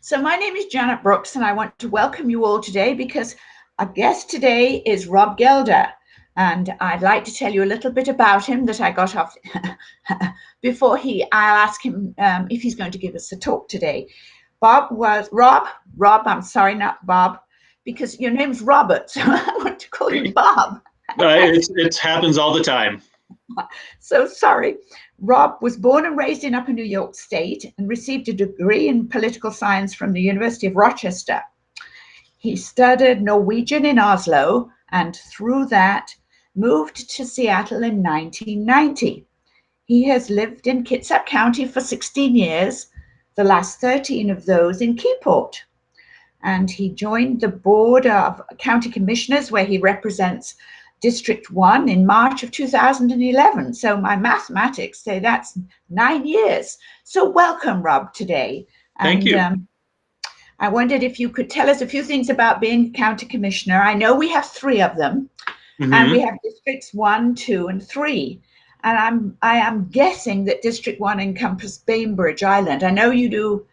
So my name is Janet Brookes, and I want to welcome you all today because our guest today is Rob Gelder. And I'd like to tell you a little bit about him that I got off before I'll ask him if he's going to give us a talk today. Rob, I'm sorry, not Bob, because your name's Robert, so I want to call you Bob. It happens all the time. So sorry. Rob was born and raised in Upper New York State and received a degree in political science from the University of Rochester. He studied Norwegian in Oslo and through that moved to Seattle in 1990. He has lived in Kitsap County for 16 years, the last 13 of those in Keyport. And he joined the Board of County Commissioners, where he represents District 1 in March of 2011. So my mathematics say that's 9 years. So welcome, Rob, today. Thank you. I wondered if you could tell us a few things about being county commissioner. I know we have 3 of them, and we have districts 1, 2, and 3. And I am guessing that District 1 encompasses Bainbridge Island. I know you do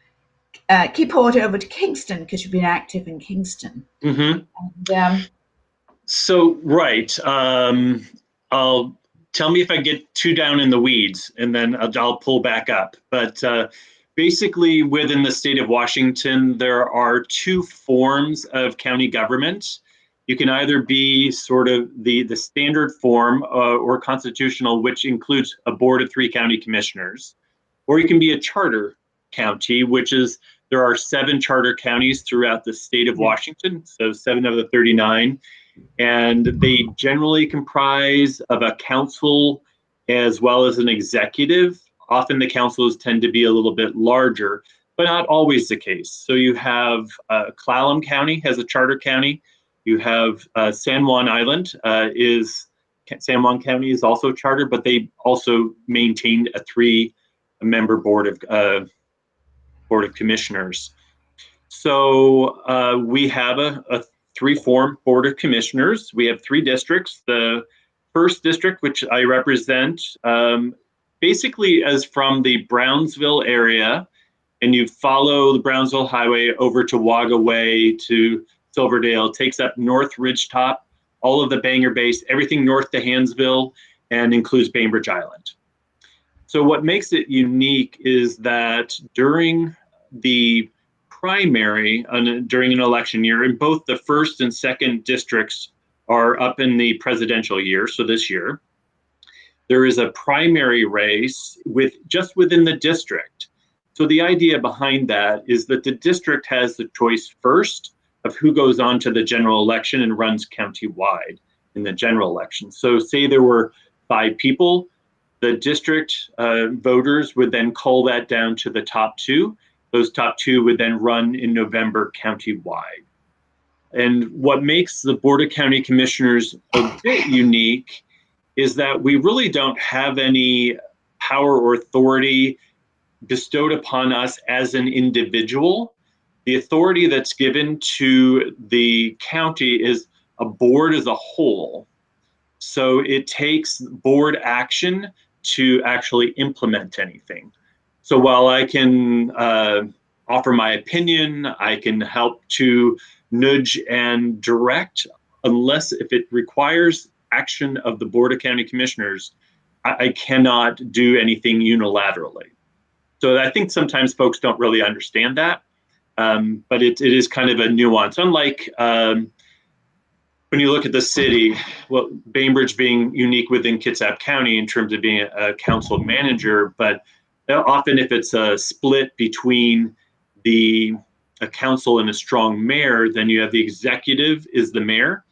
Keyport over to Kingston because you've been active in Kingston. Right. I'll tell me if I get too down in the weeds, and then I'll pull back up. But basically, within the state of Washington, there are 2 forms of county government. You can either be sort of the standard form or constitutional, which includes a board of 3 county commissioners, or you can be a charter county, which is there are 7 charter counties throughout the state of Washington, so 7 of the 39. And they generally comprise of a council as well as an executive. Often the councils tend to be a little bit larger, but not always the case. So you have Clallam County has a charter county. You have San Juan Island San Juan County is also charter, but they also maintained a 3-member board of commissioners. So we have a 3-form board of commissioners. We have 3 districts. The first district, which I represent, basically is from the Brownsville area, and you follow the Brownsville Highway over to Wagga Way to Silverdale, takes up North Ridgetop, all of the Bangor Base, everything north to Hansville, and includes Bainbridge Island. So what makes it unique is that during the primary during an election year, and both the first and second districts are up in the presidential year, so this year, there is a primary race just within the district. So the idea behind that is that the district has the choice first of who goes on to the general election and runs countywide in the general election. So say there were 5 people, the district voters would then cull that down to the top 2. Those top 2 would then run in November countywide. And what makes the Board of County Commissioners a bit unique is that we really don't have any power or authority bestowed upon us as an individual. The authority that's given to the county is a board as a whole. So it takes board action to actually implement anything. So while I can offer my opinion, I can help to nudge and direct, if it requires action of the Board of County Commissioners, I cannot do anything unilaterally. So I think sometimes folks don't really understand that, but it is kind of a nuance. Unlike when you look at the city, well, Bainbridge being unique within Kitsap County in terms of being a council manager, but often if it's a split between a council and a strong mayor, then you have the executive is the mayor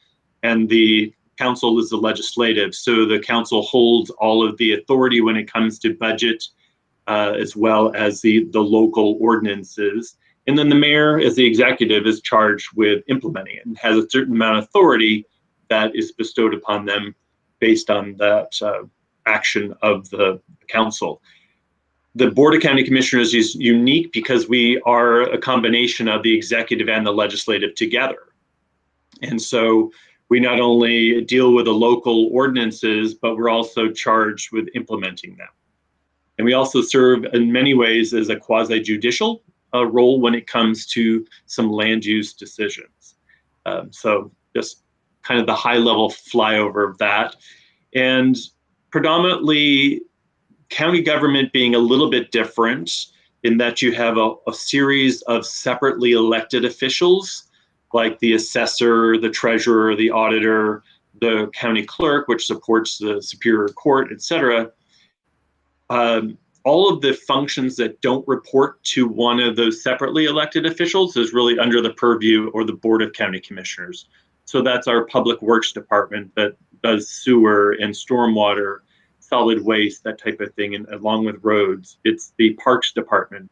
and the council is the legislative. So the council holds all of the authority when it comes to budget, as well as the local ordinances. And then the mayor, as the executive, is charged with implementing it and has a certain amount of authority that is bestowed upon them based on that action of the council. The Board of County Commissioners is unique because we are a combination of the executive and the legislative together. And so we not only deal with the local ordinances, but we're also charged with implementing them. And we also serve in many ways as a quasi-judicial role when it comes to some land use decisions. So just kind of the high level flyover of that. And predominantly county government being a little bit different in that you have a series of separately elected officials, like the assessor, the treasurer, the auditor, the county clerk, which supports the Superior Court, et cetera. All of the functions that don't report to one of those separately elected officials is really under the purview or the Board of County Commissioners. So that's our Public Works Department that does sewer and stormwater, solid waste, that type of thing, and along with roads. It's the Parks Department.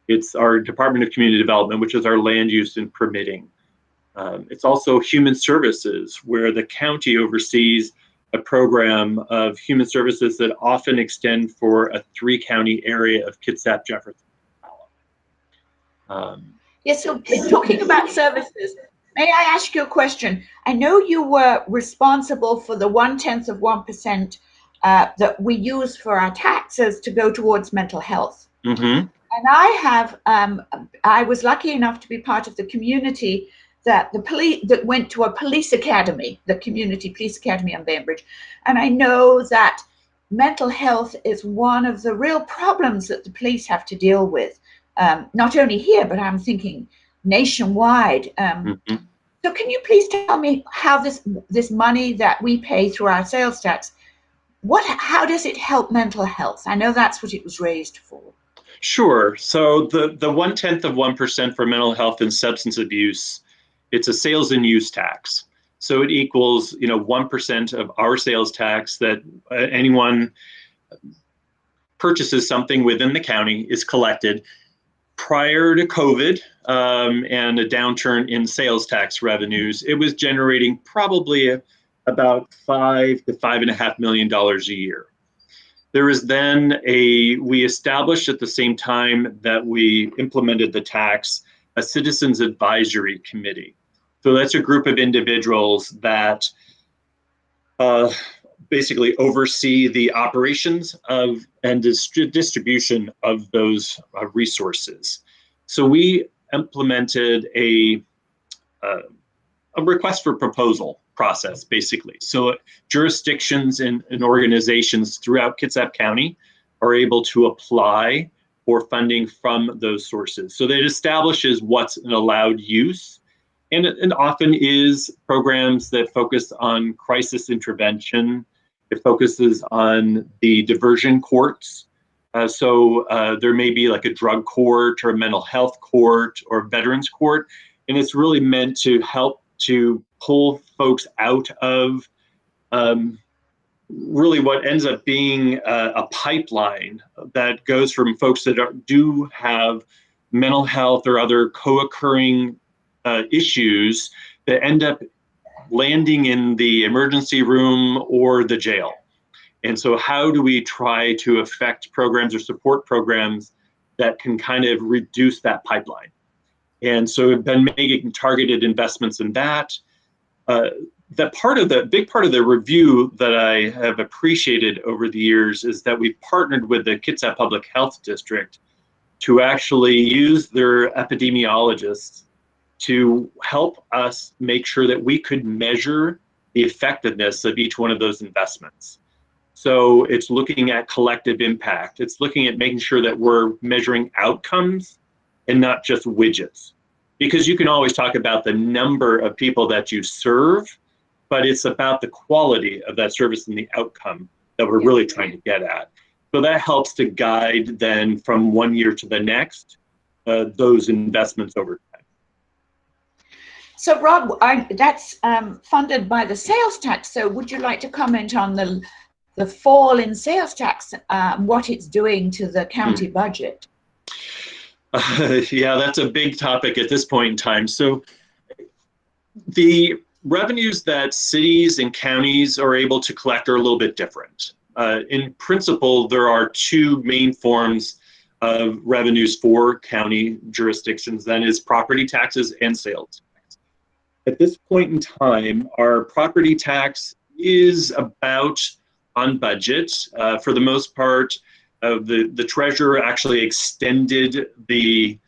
It's our Department of Community Development, which is our land use and permitting. It's also Human Services, where the county oversees a program of human services that often extend for a 3-county area of Kitsap, Jefferson. Yes, so talking about services, may I ask you a question? I know you were responsible for the 0.1% that we use for our taxes to go towards mental health. Mm-hmm. And I was lucky enough to be part of the community that went to a police academy, the Community Police Academy on Bainbridge. And I know that mental health is one of the real problems that the police have to deal with, not only here, but I'm thinking nationwide. Mm-hmm. So can you please tell me how this money that we pay through our sales tax, how does it help mental health? I know that's what it was raised for. Sure. So the 0.1% for mental health and substance abuse, it's a sales and use tax. So it equals, 1% of our sales tax that anyone purchases something within the county is collected. Prior to COVID and a downturn in sales tax revenues, it was generating probably about $5 to $5.5 million a year. There is then we established at the same time that we implemented the tax, a Citizens Advisory Committee. So that's a group of individuals that basically oversee the operations of and distribution of those resources. So we implemented a request for proposal process, basically. So jurisdictions and organizations throughout Kitsap County are able to apply for funding from those sources. So that establishes what's an allowed use. And it often is programs that focus on crisis intervention. It focuses on the diversion courts. So there may be like a drug court or a mental health court or veterans court. And it's really meant to help to pull folks out of really what ends up being a pipeline that goes from folks that do have mental health or other co-occurring issues that end up landing in the emergency room or the jail. And so how do we try to affect programs or support programs that can kind of reduce that pipeline? And so we've been making targeted investments in that. Big part of the review that I have appreciated over the years is that we've partnered with the Kitsap Public Health District to actually use their epidemiologists to help us make sure that we could measure the effectiveness of each one of those investments. So it's looking at collective impact. It's looking at making sure that we're measuring outcomes and not just widgets. Because you can always talk about the number of people that you serve, but it's about the quality of that service and the outcome that we're really trying to get at. So that helps to guide then from one year to the next, those investments over time. So Rob, that's funded by the sales tax. So would you like to comment on the fall in sales tax, what it's doing to the county budget? Yeah, that's a big topic at this point in time. So the revenues that cities and counties are able to collect are a little bit different. In principle, there are two main forms of revenues for county jurisdictions, that is property taxes and sales tax. At this point in time, our property tax is about on budget. For the most part, the treasurer actually extended the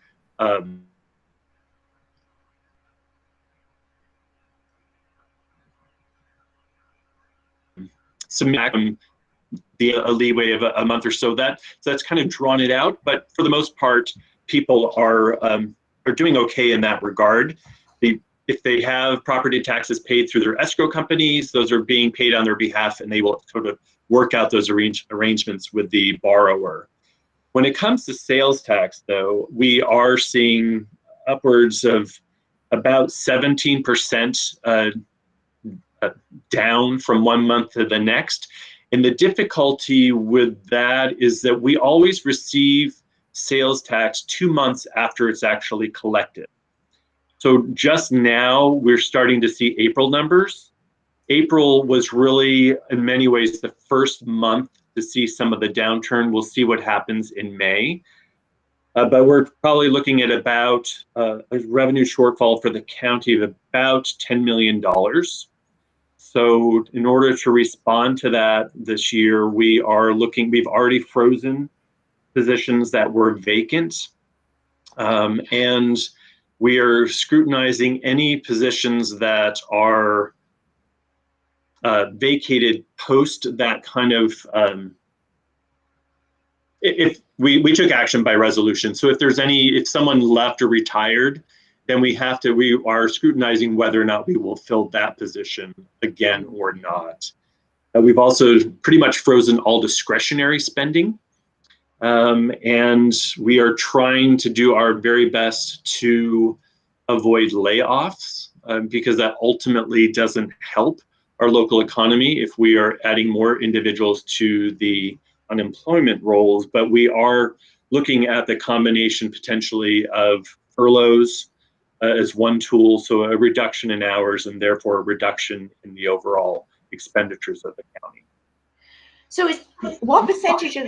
some a leeway of a month or so. That's kind of drawn it out, but for the most part, people are doing okay in that regard. If they have property taxes paid through their escrow companies, those are being paid on their behalf, and they will sort of work out those arrangements with the borrower. When it comes to sales tax, though, we are seeing upwards of about 17% down from one month to the next. And the difficulty with that is that we always receive sales tax 2 months after it's actually collected. So just now we're starting to see April numbers. April was really, in many ways, the first month to see some of the downturn. We'll see what happens in May. But we're probably looking at about a revenue shortfall for the county of about $10 million. So in order to respond to that this year, we've already frozen positions that were vacant. And we are scrutinizing any positions that are vacated post that kind of, if we took action by resolution. So if someone left or retired, then we are scrutinizing whether or not we will fill that position again or not. We've also pretty much frozen all discretionary spending. And we are trying to do our very best to avoid layoffs because that ultimately doesn't help our local economy if we are adding more individuals to the unemployment rolls. But we are looking at the combination potentially of furloughs as one tool, so a reduction in hours and therefore a reduction in the overall expenditures of the county. So what percentage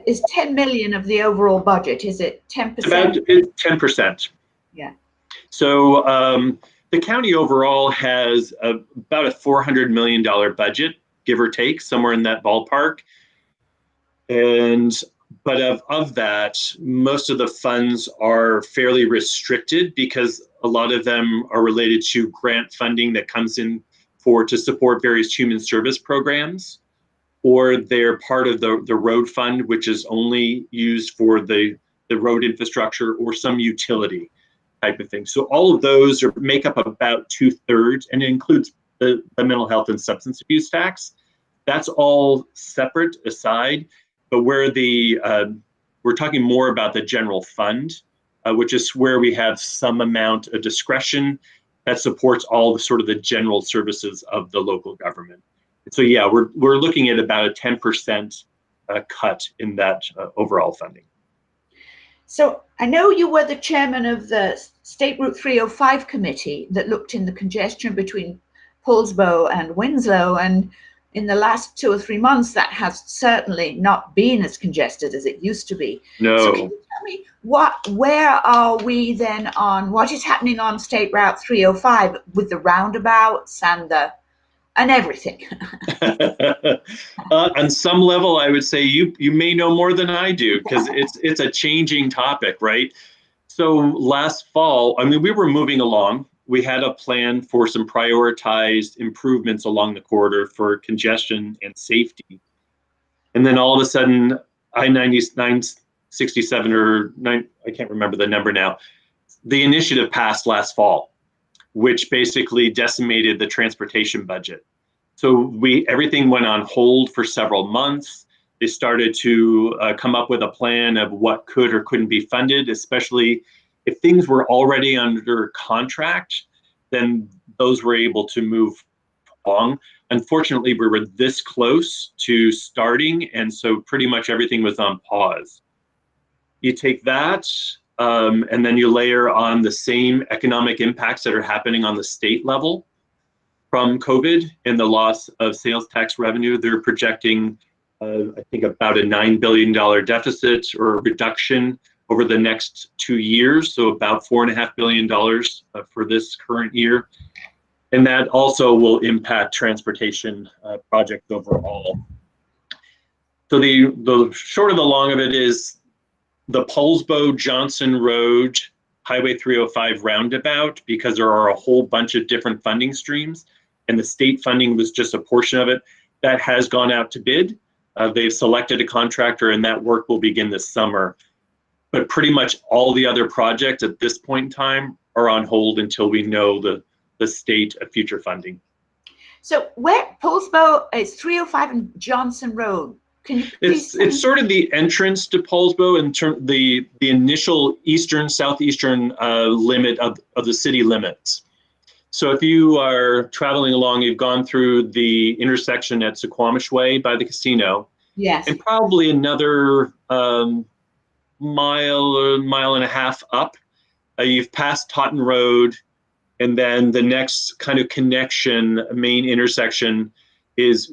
is 10 million of the overall budget? Is it 10%? It's 10%. Yeah. So the county overall has about a $400 million budget, give or take, somewhere in that ballpark. But of that, most of the funds are fairly restricted because a lot of them are related to grant funding that comes in to support various human service programs, or they're part of the road fund, which is only used for the road infrastructure or some utility type of thing. So all of those make up about 2/3, and it includes the mental health and substance abuse tax. That's all separate aside, but where we're talking more about the general fund, which is where we have some amount of discretion that supports all the sort of the general services of the local government. So yeah, we're looking at about a 10% cut in that overall funding. So I know you were the chairman of the State Route 305 committee that looked in the congestion between Poulsbo and Winslow, and in the last 2 or 3 months that has certainly not been as congested as it used to be. No. So can you tell me where are we then on what is happening on State Route 305 with the roundabouts and everything? On some level, I would say you may know more than I do because it's a changing topic, right? So last fall, I mean, we were moving along. We had a plan for some prioritized improvements along the corridor for congestion and safety. And then all of a sudden, I-99, 67 or 9, I can't remember the number now, the initiative passed last fall, which basically decimated the transportation budget. So everything went on hold for several months. They started to come up with a plan of what could or couldn't be funded, especially if things were already under contract, then those were able to move along. Unfortunately, we were this close to starting, and so pretty much everything was on pause. You take that, and then you layer on the same economic impacts that are happening on the state level from COVID and the loss of sales tax revenue. They're projecting, I think, about a $9 billion deficit or reduction over the next 2 years, so about $4.5 billion for this current year. And that also will impact transportation projects overall. So the short of the long of it is the Poulsbo Johnson Road Highway 305 roundabout because there are a whole bunch of different funding streams, and the state funding was just a portion of it. That has gone out to bid. They've selected a contractor, and that work will begin this summer. But pretty much all the other projects at this point in time are on hold until we know the state of future funding. So where Paulsbo is 305 and Johnson Road. Can you please? It's sort of the entrance to Paulsbo in the initial southeastern limit of the city limits. So if you are traveling along, you've gone through the intersection at Suquamish Way by the casino. Yes. And probably another mile and a half up, you've passed Totten Road, and then the next kind of connection, main intersection, is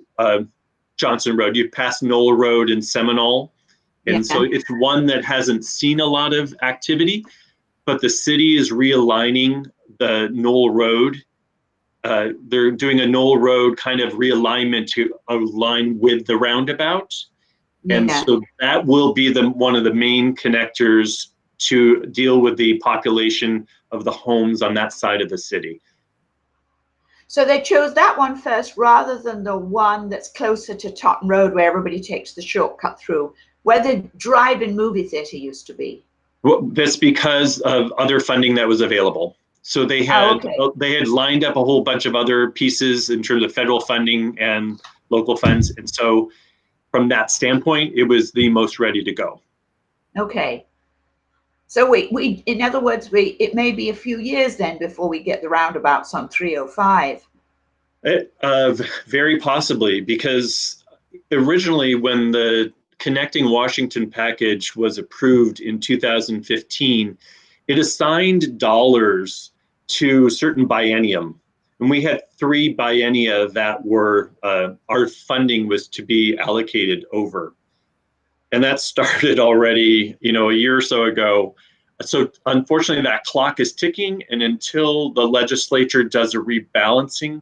Johnson Road. You've passed Knoll Road and Seminole, and so it's one that hasn't seen a lot of activity, but the city is realigning the Knoll Road. They're doing a Knoll Road kind of realignment to align with the roundabout. And so that will be one of the main connectors to deal with the population of the homes on that side of the city. So they chose that one first rather than the one that's closer to Totten Road where everybody takes the shortcut through, where the drive-in movie theater used to be. Well, that's because of other funding that was available. So they had lined up a whole bunch of other pieces in terms of federal funding and local funds. And so from that standpoint, it was the most ready to go. Okay. So we in other words, it may be a few years then before we get the roundabouts on 305. Very possibly, because originally when the Connecting Washington package was approved in 2015, it assigned dollars to certain biennium. And we had 3 biennia that were, our funding was to be allocated over. And that started already, a year or so ago. So unfortunately, that clock is ticking. And until the legislature does a rebalancing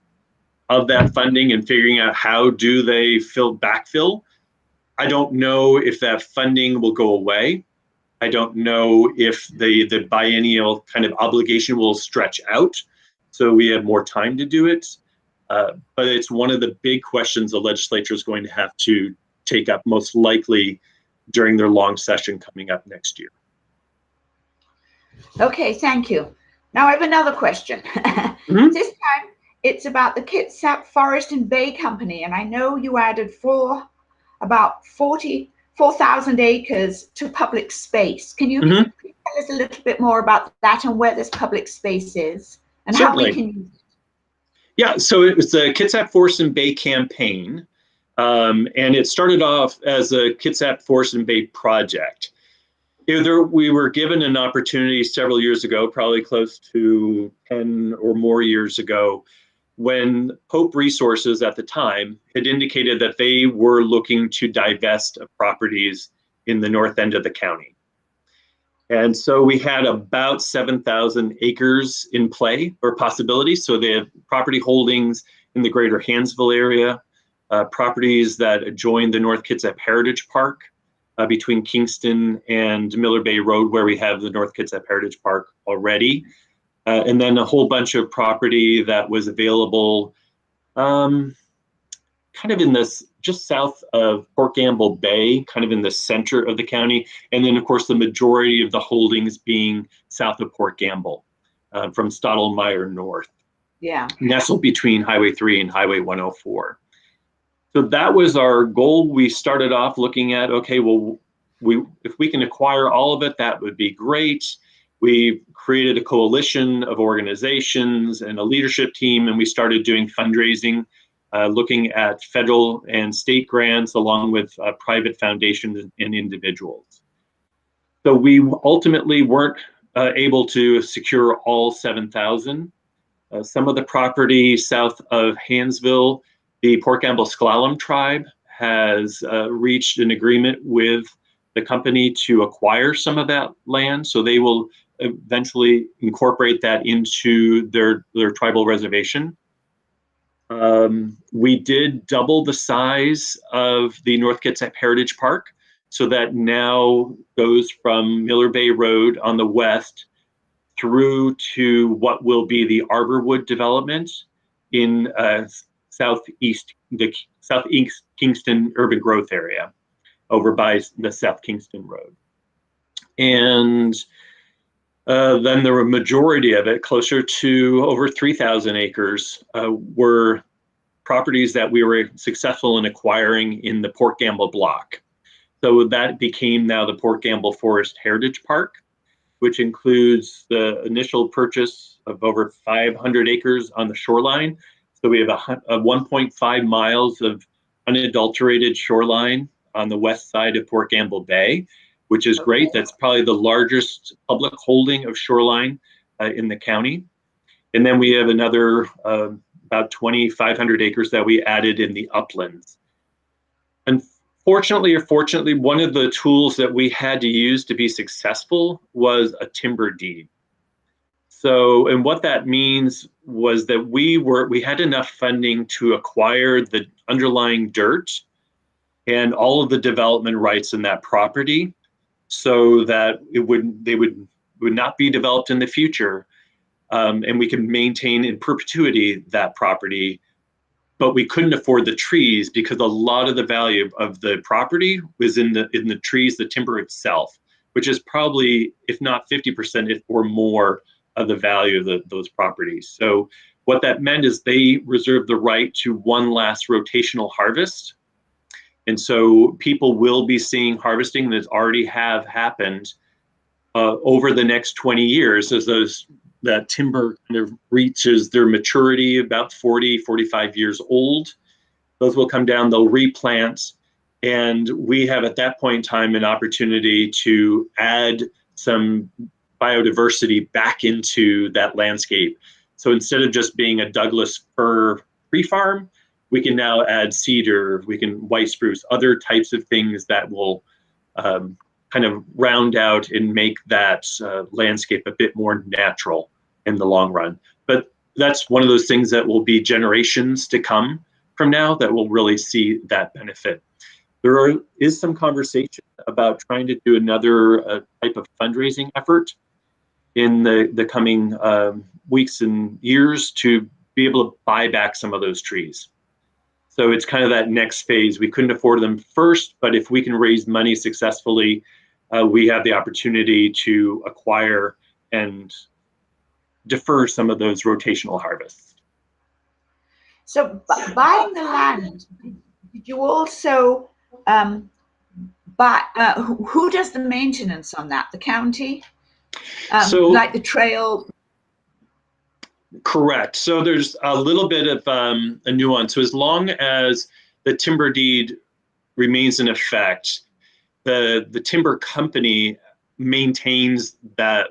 of that funding and figuring out how do they backfill, I don't know if that funding will go away. I don't know if the biennial kind of obligation will stretch out so we have more time to do it. But it's one of the big questions the legislature is going to have to take up most likely during their long session coming up next year. Okay, thank you. Now I have another question. Mm-hmm. This time it's about the Kitsap Forest and Bay Company, and I know you added about 4,000 acres to public space. Can you tell us a little bit more about that and where this public space is and Certainly. How we can use it? Yeah, so it was the Kitsap Forest and Bay campaign, and it started off as a Kitsap Forest and Bay project. We were given an opportunity several years ago, probably close to 10 or more years ago, when Pope Resources at the time had indicated that they were looking to divest of properties in the north end of the county. And so we had about 7,000 acres in play or possibilities. So they have property holdings in the greater Hansville area, properties that adjoin the North Kitsap Heritage Park between Kingston and Miller Bay Road, where we have the North Kitsap Heritage Park already. And then a whole bunch of property that was available kind of in this, just south of Port Gamble Bay, kind of in the center of the county. And then, of course, the majority of the holdings being south of Port Gamble from Stottlemyre north. Yeah. Nestled between Highway 3 and Highway 104. So that was our goal. We started off looking at, okay, well, if we can acquire all of it, that would be great. We created a coalition of organizations and a leadership team, and we started doing fundraising, looking at federal and state grants along with private foundations and individuals. So we ultimately weren't able to secure all 7,000. Some of the property south of Hansville, the Port Gamble Sklallam tribe has reached an agreement with the company to acquire some of that land. So they will eventually incorporate that into their tribal reservation. We did double the size of the North Kitsap Heritage Park. So that now goes from Miller Bay Road on the west through to what will be the Arborwood development in southeast Kingston urban growth area over by the South Kingston Road. And then the majority of it, closer to over 3,000 acres, were properties that we were successful in acquiring in the Port Gamble block. So that became now the Port Gamble Forest Heritage Park, which includes the initial purchase of over 500 acres on the shoreline. So we have a 1.5 miles of unadulterated shoreline on the west side of Port Gamble Bay, which is great. That's probably the largest public holding of shoreline in the county. And then we have another about 2,500 acres that we added in the uplands. Unfortunately or fortunately, one of the tools that we had to use to be successful was a timber deed. So, and what that means was that we had enough funding to acquire the underlying dirt and all of the development rights in that property, so that they would not be developed in the future, and we can maintain in perpetuity that property. But we couldn't afford the trees because a lot of the value of the property was in the trees, the timber itself, which is probably, if not 50% or more, of the value of those properties. So what that meant is they reserved the right to one last rotational harvest. And so people will be seeing harvesting that already have happened over the next 20 years as that timber kind of reaches their maturity, about 40, 45 years old. Those will come down, they'll replant, and we have at that point in time an opportunity to add some biodiversity back into that landscape. So instead of just being a Douglas fir tree farm, we can now add cedar, we can white spruce, other types of things that will kind of round out and make that landscape a bit more natural in the long run. But that's one of those things that will be generations to come from now that will really see that benefit. There is some conversation about trying to do another type of fundraising effort in the coming weeks and years to be able to buy back some of those trees. So it's kind of that next phase. We couldn't afford them first, but if we can raise money successfully, we have the opportunity to acquire and defer some of those rotational harvests. So buying the land, did you also buy, who does the maintenance on that? The county? So, like the trail? Correct. So there's a little bit of a nuance. So as long as the timber deed remains in effect, the timber company maintains the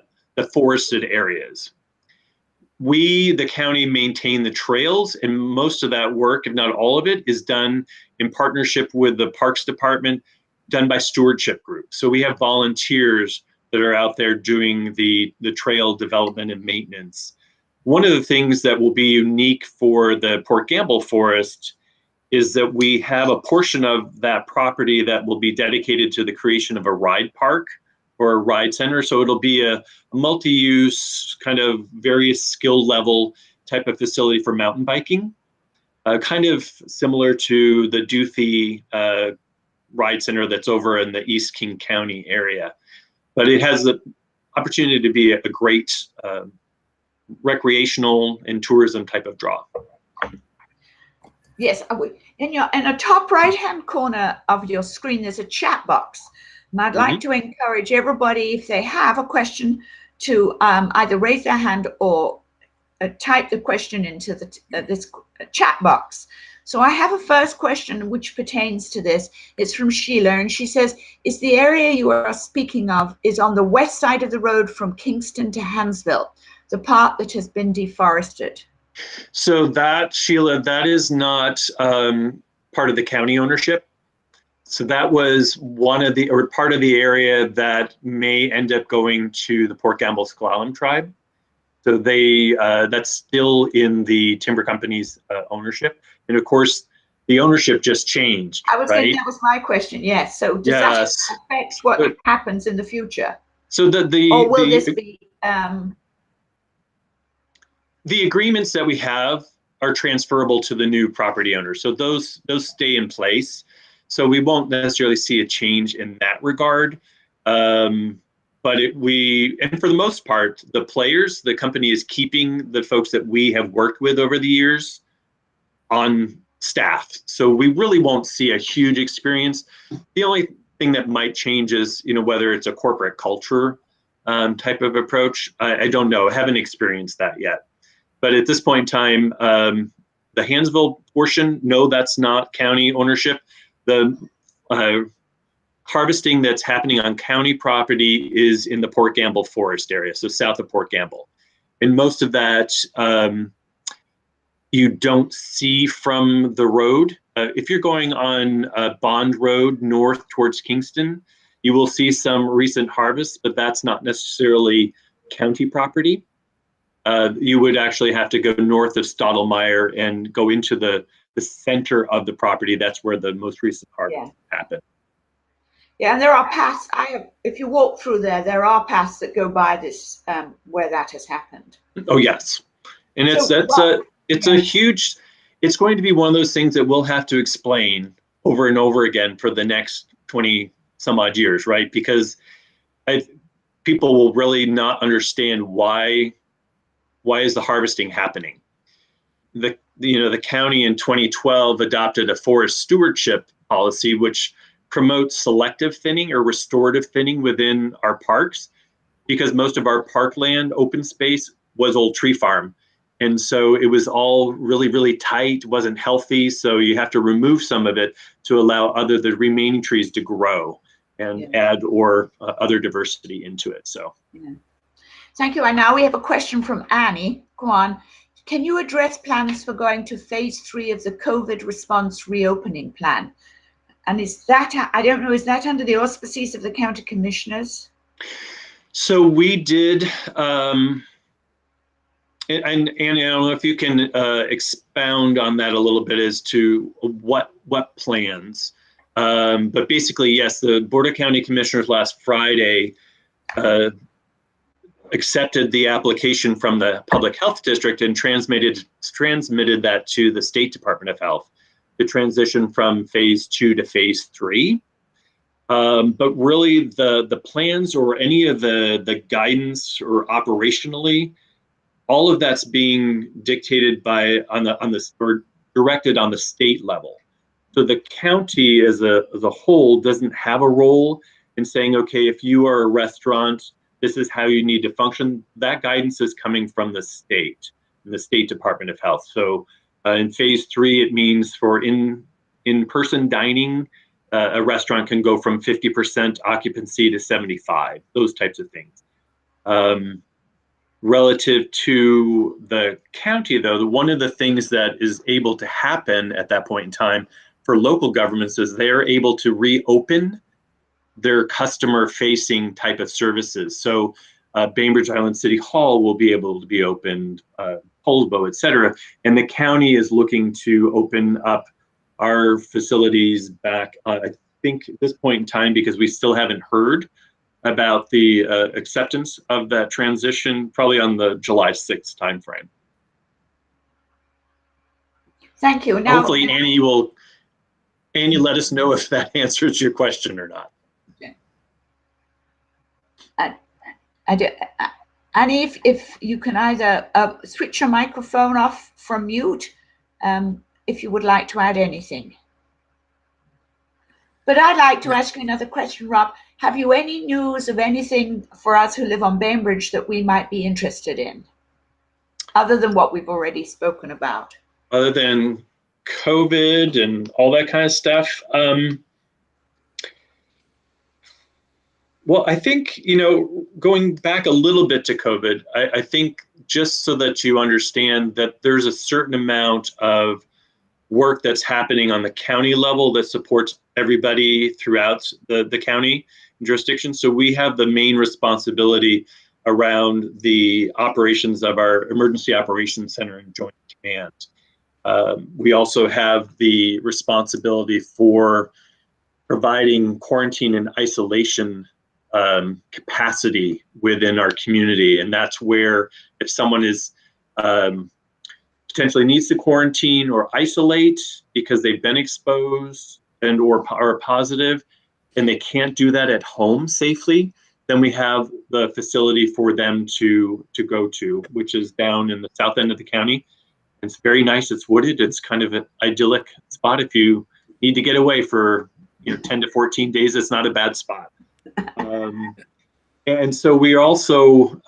forested areas. We, the county, maintain the trails, and most of that work, if not all of it, is done in partnership with the Parks Department, done by stewardship groups. So we have volunteers that are out there doing the trail development and maintenance. One of the things that will be unique for the Port Gamble Forest is that we have a portion of that property that will be dedicated to the creation of a ride park or a ride center. So it'll be a multi-use, kind of various skill level type of facility for mountain biking, kind of similar to the Duthie Ride Center that's over in the East King County area. But it has the opportunity to be a great recreational and tourism type of draw. Yes, in the top right-hand corner of your screen, there's a chat box. And I'd like to encourage everybody, if they have a question, to either raise their hand or type the question into this chat box. So I have a first question which pertains to this. It's from Sheila, and she says, is the area you are speaking of is on the west side of the road from Kingston to Hansville, the part that has been deforested? So that, Sheila, that is not part of the county ownership. So that was one of the, or part of the area that may end up going to the Port Gamble S'Klallam tribe. So they, that's still in the timber company's ownership. And of course, the ownership just changed. I was saying that was my question, yes. So does that affect what happens in the future? So or will this be the agreements that we have are transferable to the new property owner. So those stay in place. So we won't necessarily see a change in that regard. But and for the most part, the players, the company is keeping the folks that we have worked with over the years on staff. So we really won't see a huge experience. The only thing that might change is, whether it's a corporate culture type of approach. I don't know. I haven't experienced that yet. But at this point in time, the Hansville portion, no, that's not county ownership. The harvesting that's happening on county property is in the Port Gamble forest area, so south of Port Gamble. And most of that you don't see from the road. If you're going on Bond Road north towards Kingston, you will see some recent harvests, but that's not necessarily county property. You would actually have to go north of Stottlemyre and go into the center of the property. That's where the most recent harvest happened. Yeah, and there are paths. If you walk through there are paths that go by this where that has happened. Oh yes, and it's going to be one of those things that we'll have to explain over and over again for the next 20 some odd years, right? Because people will really not understand why is the harvesting happening. The county in 2012 adopted a forest stewardship policy, which promotes selective thinning or restorative thinning within our parks, because most of our parkland open space was old tree farm. And so it was all really, really tight, wasn't healthy. So you have to remove some of it to allow the remaining trees to grow and add other diversity into it. So. Yeah. Thank you. And now we have a question from Annie. Go on. Can you address plans for going to phase 3 of the COVID response reopening plan? And is that, I don't know, is that under the auspices of the county commissioners? So we did, and I don't know if you can expound on that a little bit as to what plans. But basically, yes, the Board of County Commissioners last Friday accepted the application from the Public Health District and transmitted that to the State Department of Health to transition from phase 2 to phase 3. But really the plans or any of the guidance or operationally, all of that's being dictated or directed on the state level. So the county as a whole doesn't have a role in saying, okay, if you are a restaurant, this is how you need to function. That guidance is coming from the state, the State Department of Health. So in phase 3, it means for in-person dining, a restaurant can go from 50% occupancy to 75, those types of things. Relative to the county, though, one of the things that is able to happen at that point in time for local governments is they're able to reopen their customer-facing type of services. So Bainbridge Island City Hall will be able to be opened, Polsbo, et cetera. And the county is looking to open up our facilities back, I think at this point in time, because we still haven't heard about the acceptance of that transition, probably on the July 6th timeframe. Thank you. Now, hopefully Annie let us know if that answers your question or not. Annie, if you can either switch your microphone off from mute, if you would like to add anything. But I'd like to ask you another question, Rob. Have you any news of anything for us who live on Bainbridge that we might be interested in, other than what we've already spoken about? Other than COVID and all that kind of stuff? Well, I think, going back a little bit to COVID, I think just so that you understand that there's a certain amount of work that's happening on the county level that supports everybody throughout the county jurisdiction. So we have the main responsibility around the operations of our Emergency Operations Center and Joint Command. We also have the responsibility for providing quarantine and isolation capacity within our community. And that's where if someone is potentially needs to quarantine or isolate because they've been exposed and or are positive, and they can't do that at home safely, then we have the facility for them to go to, which is down in the south end of the county. It's very nice. It's wooded. It's kind of an idyllic spot. If you need to get away for 10 to 14 days, it's not a bad spot. And so we are also,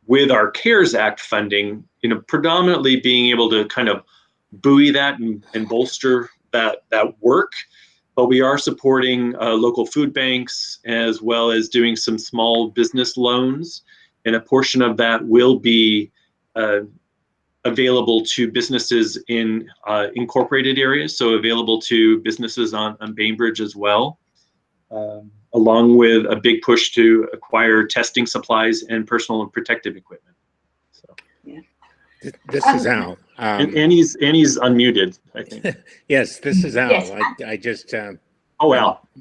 with our CARES Act funding, predominantly being able to kind of buoy that and bolster that work. But we are supporting local food banks as well as doing some small business loans. And a portion of that will be available to businesses in incorporated areas, so available to businesses on Bainbridge as well, along with a big push to acquire testing supplies and personal and protective equipment. So, yeah. This is Al. and he's unmuted, I think. Yes, this is Al. Yes. I just Al.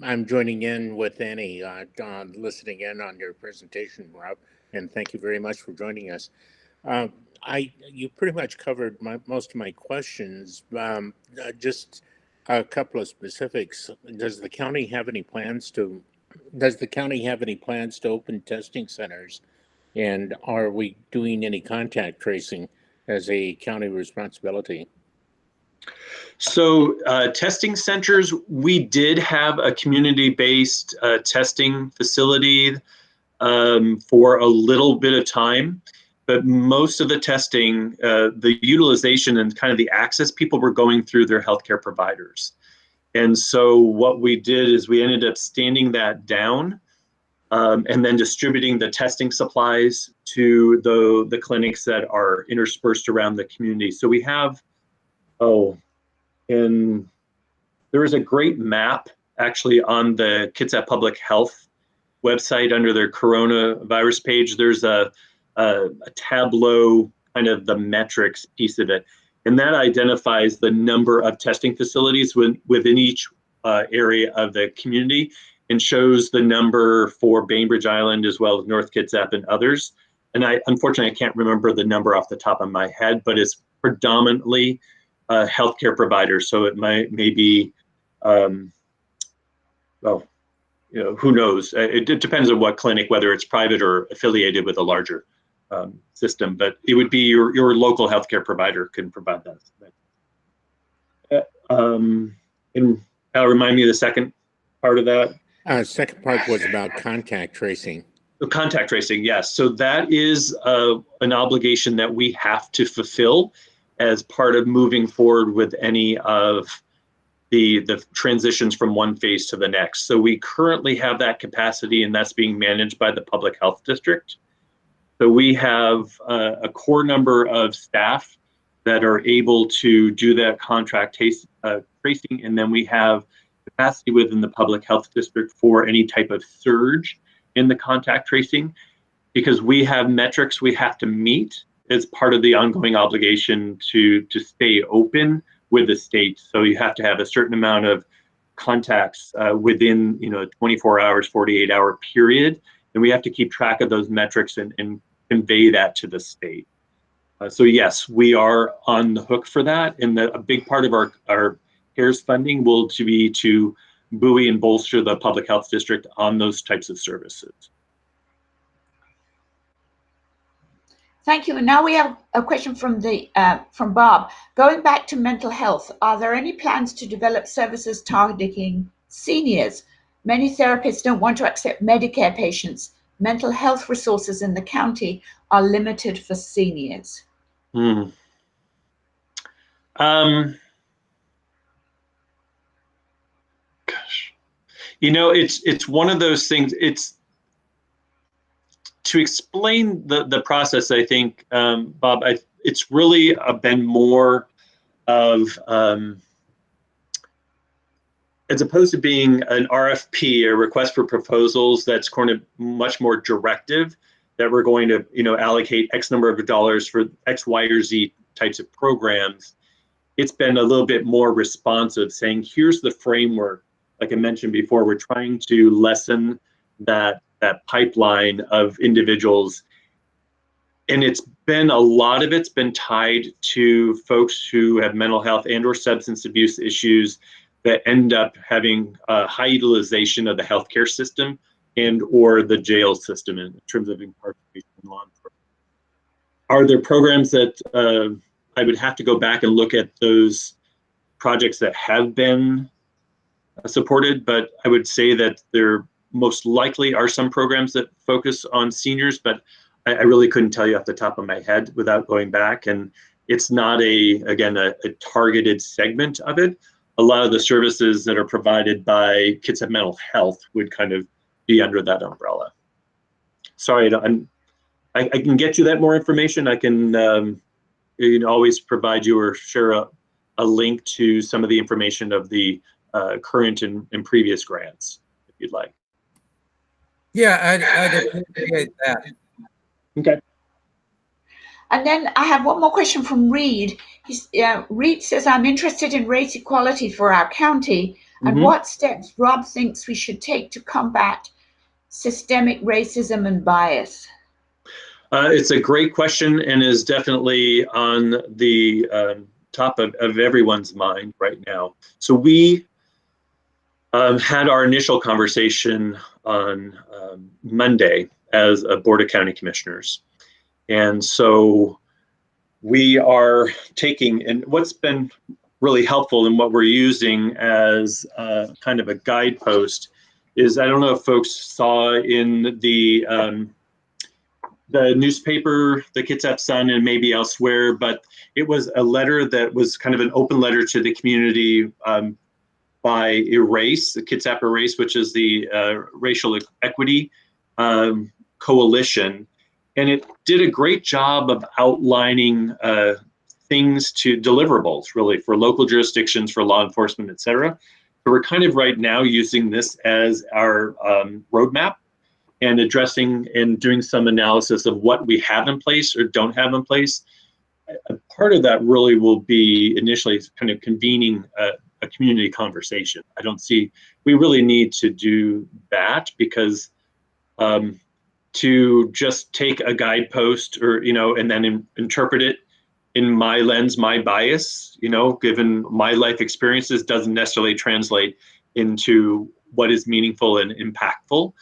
I'm joining in with Annie, listening in on your presentation, Rob, and thank you very much for joining us. You pretty much covered most of my questions. Just a couple of specifics. Does the county have any plans to open testing centers? And are we doing any contact tracing as a county responsibility? So testing centers, we did have a community-based testing facility for a little bit of time, but most of the testing, the utilization and kind of the access, people were going through their healthcare providers. And so what we did is we ended up standing that down and then distributing the testing supplies to the clinics that are interspersed around the community. So we have, and there is a great map actually on the Kitsap Public Health website under their coronavirus page. There's a tableau, kind of the metrics piece of it, and that identifies the number of testing facilities within each area of the community, and shows the number for Bainbridge Island as well as North Kitsap and others. And unfortunately, I can't remember the number off the top of my head, but it's predominantly healthcare providers. So it may be, who knows? It depends on what clinic, whether it's private or affiliated with a larger system. But it would be your local healthcare provider can provide that. And Al, remind me of the second part of that. Second part was about contact tracing. Contact tracing, yes. So that is an obligation that we have to fulfill as part of moving forward with any of the transitions from one phase to the next. So we currently have that capacity, and that's being managed by the Public Health District. So we have a core number of staff that are able to do that contract tracing, and then we have capacity within the Public Health District for any type of surge in the contact tracing, because we have metrics we have to meet as part of the ongoing obligation to stay open with the state. So you have to have a certain amount of contacts within 24 hours, 48-hour period, and we have to keep track of those metrics and convey that to the state. So yes, we are on the hook for that, and a big part of our CARES funding will be to buoy and bolster the Public Health District on those types of services. Thank you. And now we have a question from Bob. Going back to mental health, are there any plans to develop services targeting seniors? Many therapists don't want to accept Medicare patients. Mental health resources in the county are limited for seniors. It's one of those things. It's to explain the process. I think, Bob, it's really been more of as opposed to being an RFP, a request for proposals, that's kind of much more directive, that we're going to allocate X number of dollars for X, Y, or Z types of programs. It's been a little bit more responsive, saying here's the framework. Like I mentioned before, we're trying to lessen that pipeline of individuals it's been, a lot of it's been tied to folks who have mental health and or substance abuse issues that end up having high utilization of the healthcare system and or the jail system in terms of incarceration and law enforcement. Are there programs that I would have to go back and look at those projects that have been supported, but I would say that there most likely are some programs that focus on seniors, but I really couldn't tell you off the top of my head without going back. And it's not again, a targeted segment of it. A lot of the services that are provided by Kitsap Mental Health would kind of be under that umbrella. Sorry, I can get you that more information. I can always provide you or share a link to some of the information of the current and previous grants, if you'd like. Yeah, I'd appreciate that. Okay. And then I have one more question from Reed. Reed says, I'm interested in race equality for our county and what steps Rob thinks we should take to combat systemic racism and bias. It's a great question and is definitely on the top of everyone's mind right now. So we had our initial conversation on Monday as a Board of County Commissioners. And so we are taking, and what's been really helpful and what we're using as kind of a guidepost is, I don't know if folks saw in the newspaper, the Kitsap Sun, and maybe elsewhere, but it was a letter that was kind of an open letter to the community by Erase, the Kitsap Erase, which is the racial equity coalition. And it did a great job of outlining things to deliverables, really, for local jurisdictions, for law enforcement, et cetera. So we're kind of right now using this as our roadmap and addressing and doing some analysis of what we have in place or don't have in place. A part of that really will be initially kind of convening a community conversation. I don't see, we really need to do that because to just take a guidepost or, and then interpret it in my lens, my bias, given my life experiences, doesn't necessarily translate into what is meaningful and impactful.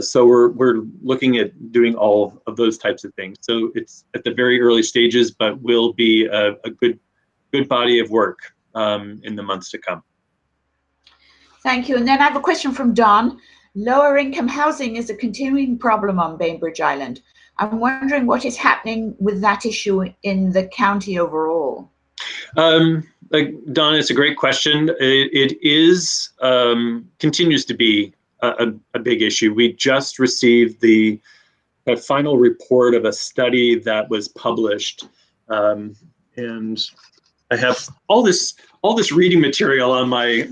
So we're looking at doing all of those types of things. So it's at the very early stages, but will be a good body of work in the months to come. Thank you. And then I have a question from Don. Lower income housing is a continuing problem on Bainbridge Island. I'm wondering what is happening with that issue in the county overall. Don, it's a great question. It is continues to be a big issue. We just received the final report of a study that was published, and I have all this reading material on my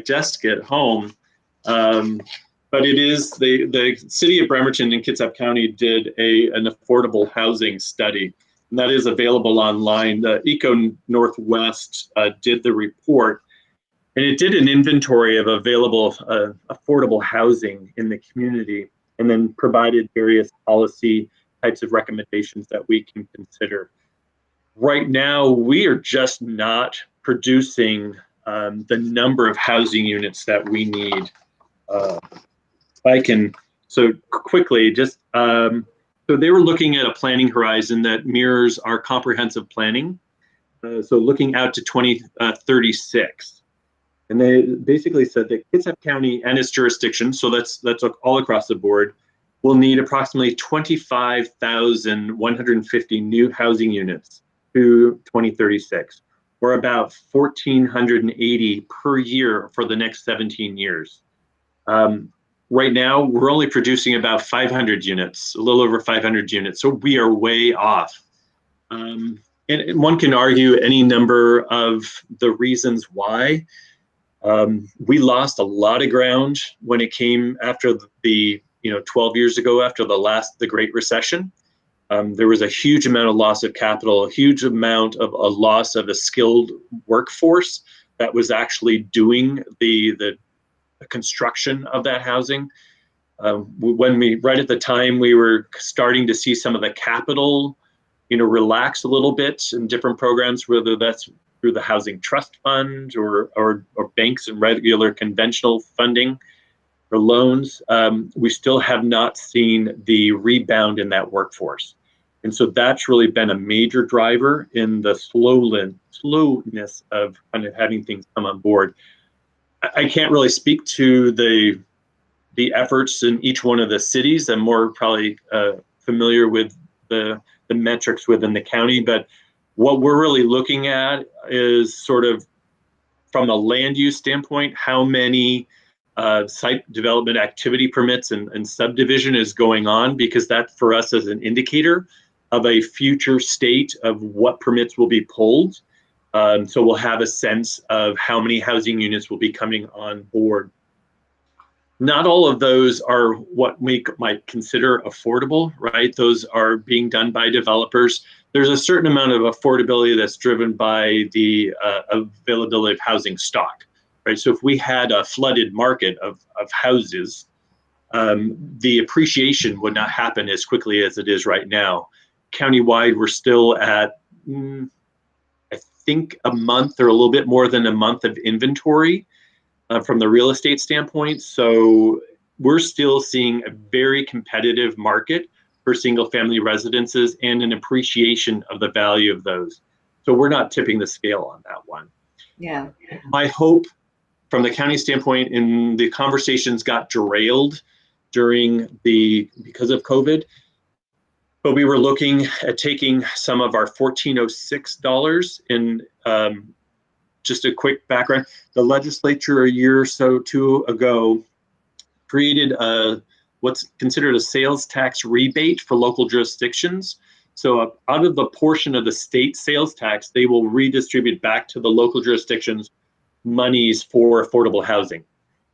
desk at home. But it is the city of Bremerton and Kitsap County did an affordable housing study, and that is available online. The Eco Northwest did the report, and it did an inventory of available affordable housing in the community, and then provided various policy types of recommendations that we can consider. Right now, we are just not producing the number of housing units that we need. I can, so quickly, just, so they were looking at a planning horizon that mirrors our comprehensive planning. So looking out to 2036. And they basically said that Kitsap County and its jurisdiction, so that's all across the board, will need approximately 25,150 new housing units to 2036, or about 1,480 per year for the next 17 years. Right now, we're only producing about 500 units, a little over 500 units. So we are way off. And one can argue any number of the reasons why. We lost a lot of ground when it came after the 12 years ago, after the Great Recession. There was a huge amount of loss of capital, a huge amount of a loss of a skilled workforce that was actually doing the construction of that housing. right at the time we were starting to see some of the capital, relax a little bit in different programs, whether that's through the Housing Trust Fund or banks and regular conventional funding or loans, we still have not seen the rebound in that workforce. And so that's really been a major driver in the slowness of kind of having things come on board. I can't really speak to the efforts in each one of the cities. I'm more probably familiar with the metrics within the county, but what we're really looking at is sort of from a land use standpoint, how many site development activity permits and subdivision is going on, because that for us is an indicator of a future state of what permits will be pulled. So we'll have a sense of how many housing units will be coming on board. Not all of those are what we might consider affordable, right? Those are being done by developers. There's a certain amount of affordability that's driven by the availability of housing stock, right? So if we had a flooded market of houses, the appreciation would not happen as quickly as it is right now. Countywide, we're still at, I think, a month or a little bit more than a month of inventory from the real estate standpoint. So we're still seeing a very competitive market for single family residences and an appreciation of the value of those. So we're not tipping the scale on that one. Yeah. My hope from the county standpoint, and the conversations got derailed because of COVID, but we were looking at taking some of our $1406 in, just a quick background. The legislature a year or so, two ago, created what's considered a sales tax rebate for local jurisdictions. So out of the portion of the state sales tax, they will redistribute back to the local jurisdictions monies for affordable housing.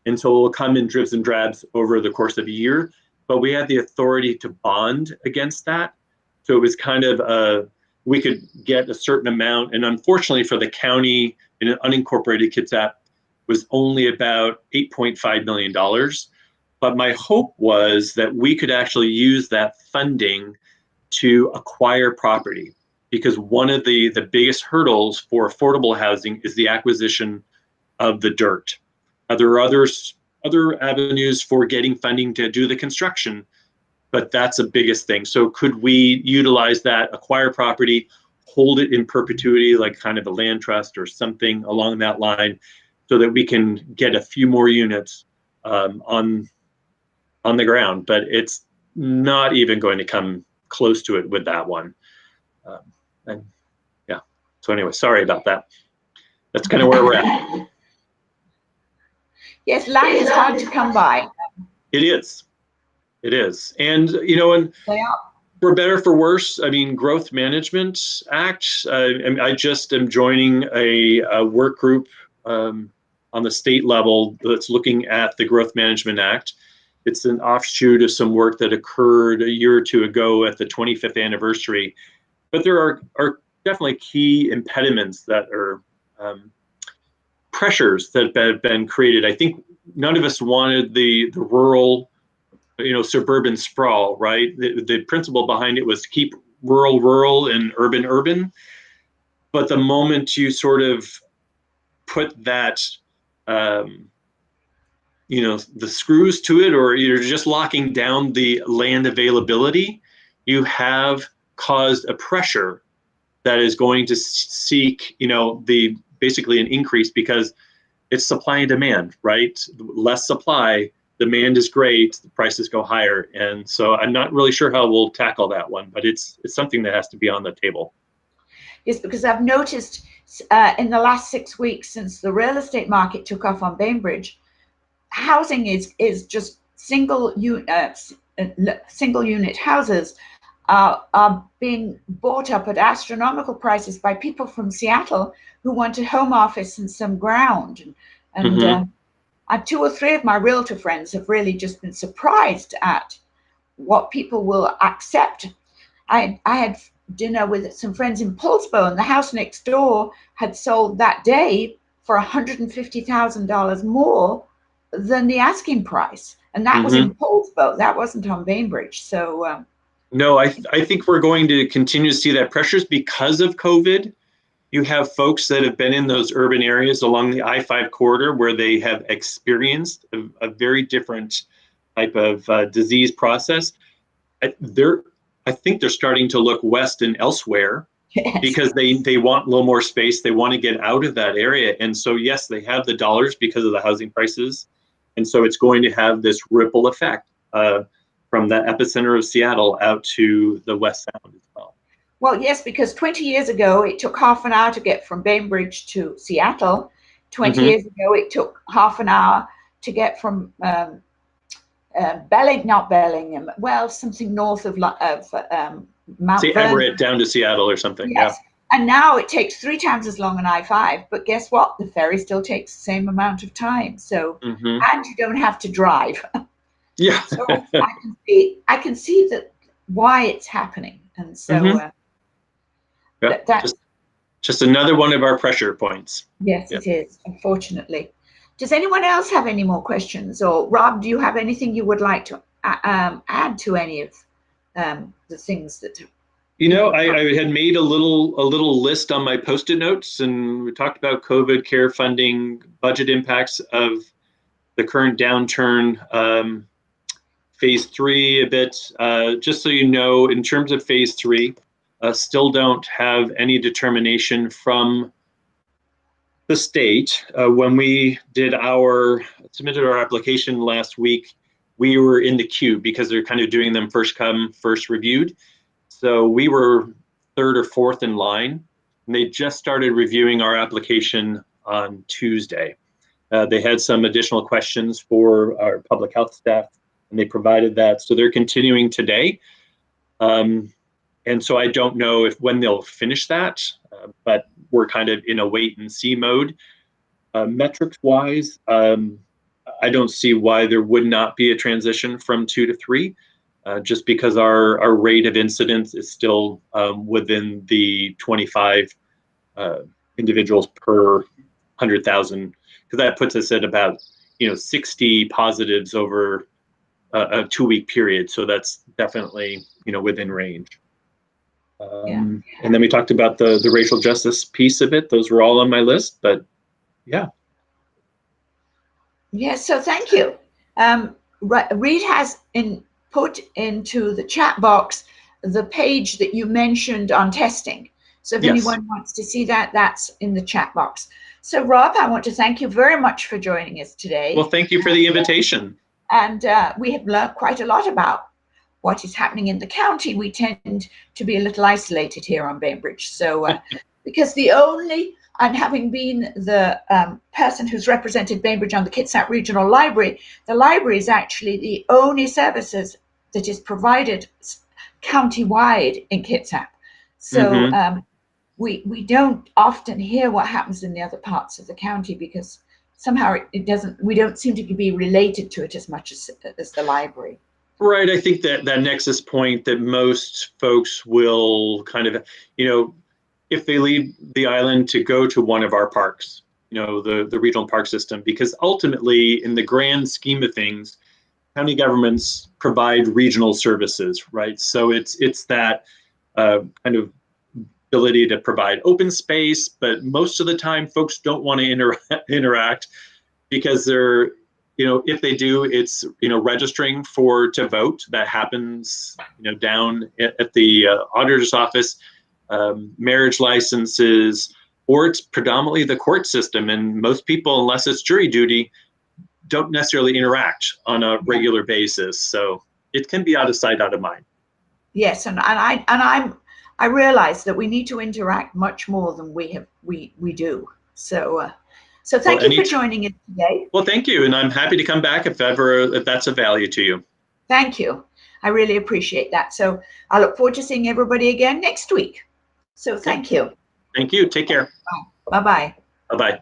And so it will come in dribs and drabs over the course of a year, but we had the authority to bond against that. So it was kind of, we could get a certain amount. And unfortunately for the county in an unincorporated Kitsap was only about $8.5 million. But my hope was that we could actually use that funding to acquire property, because one of the biggest hurdles for affordable housing is the acquisition of the dirt. There are other avenues for getting funding to do the construction, but that's the biggest thing. So could we utilize that, acquire property, hold it in perpetuity, like kind of a land trust or something along that line, so that we can get a few more units on the ground? But it's not even going to come close to it with that one. And yeah, so anyway, sorry about that. That's kind of where we're at. Yes, land is hard to come by. It is. It is. And, and They are. for better, for worse, I mean, Growth Management Act, I just am joining a work group on the state level that's looking at the Growth Management Act. It's an offshoot of some work that occurred a year or two ago at the 25th anniversary. But there are definitely key impediments that are pressures that have been created. I think none of us wanted the rural, suburban sprawl, right? The principle behind it was to keep rural and urban. But the moment you sort of put that, the screws to it, or you're just locking down the land availability, you have caused a pressure that is going to seek, basically an increase, because it's supply and demand, right? Less supply, demand is great, the prices go higher. And so I'm not really sure how we'll tackle that one, but it's something that has to be on the table. Yes, because I've noticed in the last 6 weeks since the real estate market took off on Bainbridge, housing is just single unit houses are being bought up at astronomical prices by people from Seattle who want a home office and some ground. And two or three of my realtor friends have really just been surprised at what people will accept. I had dinner with some friends in Pullsboro, and the house next door had sold that day for $150,000 more than the asking price. And that was in Paulsbo. That wasn't on Bainbridge. So no, I think we're going to continue to see that pressures because of COVID. You have folks that have been in those urban areas along the I-5 corridor where they have experienced a very different type of disease process. I think they're starting to look west and elsewhere. Yes. Because they want a little more space. They want to get out of that area. And so, yes, they have the dollars because of the housing prices. And so it's going to have this ripple effect from the epicenter of Seattle out to the West Sound as well. Well, yes, because 20 years ago, it took half an hour to get from Bainbridge to Seattle. 20 years ago, it took half an hour to get from Bellingham, well, something north of Mount Say Vernon. Everett down to Seattle or something. Yes. Yeah. And now it takes 3 times as long on I-5, but guess what? The ferry still takes the same amount of time. So, and you don't have to drive. Yeah. So I can see that why it's happening. And so that's just another one of our pressure points. Yes, it is, unfortunately. Does anyone else have any more questions? Or Rob, do you have anything you would like to add to any of the things that? You know, I had made a little list on my Post-it notes, and we talked about COVID care funding, budget impacts of the current downturn, phase 3 a bit. Just so you know, in terms of phase 3, still don't have any determination from the state. When we submitted our application last week, we were in the queue because they're kind of doing them first come, first reviewed. So we were 3rd or 4th in line, and they just started reviewing our application on Tuesday. They had some additional questions for our public health staff, and they provided that. So they're continuing today. And so I don't know when they'll finish that, but we're kind of in a wait and see mode. Metrics wise, I don't see why there would not be a transition from 2 to 3, just because our rate of incidence is still within the 25 individuals per 100,000, because that puts us at about 60 positives over a 2-week period. So that's definitely within range. And then we talked about the racial justice piece of it. Those were all on my list, but yeah. Yes, so thank you. Reed has put into the chat box the page that you mentioned on testing. So if anyone wants to see that, that's in the chat box. So Rob, I want to thank you very much for joining us today. Well, thank you for the invitation. And we have learned quite a lot about what is happening in the county. We tend to be a little isolated here on Bainbridge. So because and having been the person who's represented Bainbridge on the Kitsap Regional Library, the library is actually the only services that is provided county-wide in Kitsap. So we don't often hear what happens in the other parts of the county because somehow we don't seem to be related to it as much as the library. Right. I think that nexus point that most folks will kind of, if they leave the island to go to one of our parks, the regional park system, because ultimately in the grand scheme of things, county governments provide regional services, right? So it's that kind of ability to provide open space, but most of the time folks don't want to interact because they're, if they do, it's, registering to vote. That happens, down at the auditor's office, marriage licenses, or it's predominantly the court system. And most people, unless it's jury duty, don't necessarily interact on a regular basis. So it can be out of sight, out of mind. Yes, and I realize that we need to interact much more than we do. So thank you for joining us today. Well, thank you. And I'm happy to come back if that's of value to you. Thank you. I really appreciate that. So I look forward to seeing everybody again next week. So thank you. Thank you. Take care. Bye-bye. Bye-bye.